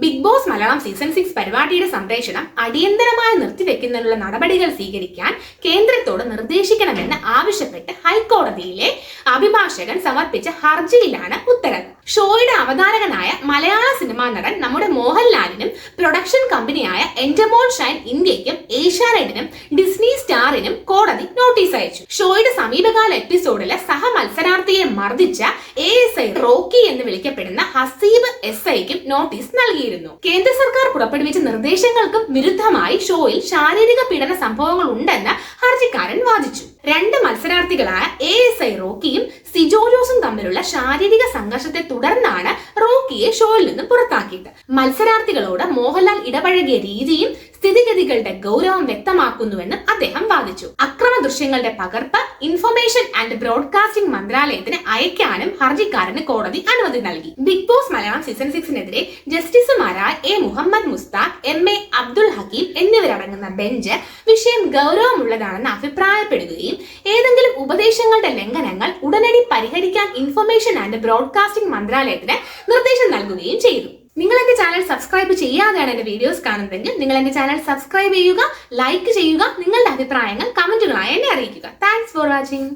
Big boss Malayalam season 6 പരിപാടിയുടെ സംപ്രേഷണം അടിയന്തരമായി നിർത്തിവെക്കുന്നതിനുള്ള നടപടികൾ സ്വീകരിക്കാൻ കേന്ദ്രത്തോട് നിർദ്ദേശിക്കണമെന്ന് ആവശ്യപ്പെട്ട് ഹൈക്കോടതിയിലെ അഭിഭാഷകൻ സമർപ്പിച്ച ഹർജിയിലാണ് ഉത്തരവ്. ഷോയുടെ അവതാരകനായ മലയാള സിനിമാ നടൻ നമ്മുടെ മോഹൻലാലിനും പ്രൊഡക്ഷൻ കമ്പനിയായ എൻഡമോൾ ഷൈൻ ഇന്ത്യക്കും ഏഷ്യാനെറ്റിനും ഡിസ്നി സ്റ്റാറിനും കോടതി നോട്ടീസ് അയച്ചു. ഷോയുടെ സമീപകാല എപ്പിസോഡിലെ സഹമത്സരാർത്ഥിയെ മർദ്ദിച്ച ASI റോക്കി എന്ന് വിളിക്കപ്പെടുന്ന ഹസീബ് SIക്കും നോട്ടീസ് നൽകിയിരുന്നു. കേന്ദ്ര സർക്കാർ പുറപ്പെടുവിച്ച നിർദ്ദേശങ്ങൾക്കും വിരുദ്ധമായി ഷോയിൽ ശാരീരിക പീഡന സംഭവങ്ങൾ ഉണ്ടെന്ന് ഹർജിക്കാരൻ വാദിച്ചു. രണ്ട് മത്സരാർത്ഥികളായ ASI റോക്കിയും സിജോ ജോസും തമ്മിലുള്ള ശാരീരിക സംഘർഷത്തെ തുടർന്നാണ് റോക്കിയെ ഷോയിൽ നിന്ന് പുറത്താക്കിയത്. മത്സരാർത്ഥികളോട് മോഹൻലാൽ ഇടപഴകിയ രീതിയും സ്ഥിതിഗതികളുടെ ഗൗരവം വ്യക്തമാക്കുന്നുവെന്നും അദ്ദേഹം വാദിച്ചു. അക്രമ ദൃശ്യങ്ങളുടെ പകർപ്പ് ഇൻഫർമേഷൻ ആൻഡ് ബ്രോഡ്കാസ്റ്റിംഗ് മന്ത്രാലയത്തിന് അയക്കാനും ഹർജിക്കാരന് കോടതി അനുമതി നൽകി. ബിഗ് ബോസ് മലയാളം സീസൺ 6നെതിരെ ജസ്റ്റിസുമാരായ A മുഹമ്മദ് മുസ്താഖ്, MA അബ്ദുൽ ഹക്കീം എന്നിവരടങ്ങുന്ന ബെഞ്ച് വിഷയം ഗൗരവമുള്ളതാണെന്ന് അഭിപ്രായപ്പെടുകയും ഏതെങ്കിലും ഉപദേശങ്ങളുടെ ലംഘനങ്ങൾ ഉടനടി പരിഹരിക്കാൻ ഇൻഫർമേഷൻ ആൻഡ് ബ്രോഡ്കാസ്റ്റിംഗ് മന്ത്രാലയത്തിന് നിർദ്ദേശം നൽകുകയും ചെയ്തു. നിങ്ങൾ എന്റെ ചാനൽ സബ്സ്ക്രൈബ് ചെയ്യാതെയാണ് എന്റെ വീഡിയോസ് കാണുന്നതെങ്കിൽ നിങ്ങൾ എന്റെ ചാനൽ സബ്സ്ക്രൈബ് ചെയ്യുക, ലൈക്ക് ചെയ്യുക, നിങ്ങളുടെ അഭിപ്രായങ്ങൾ കമന്റുകളായി എന്നെ അറിയിക്കുക. Thanks for watching.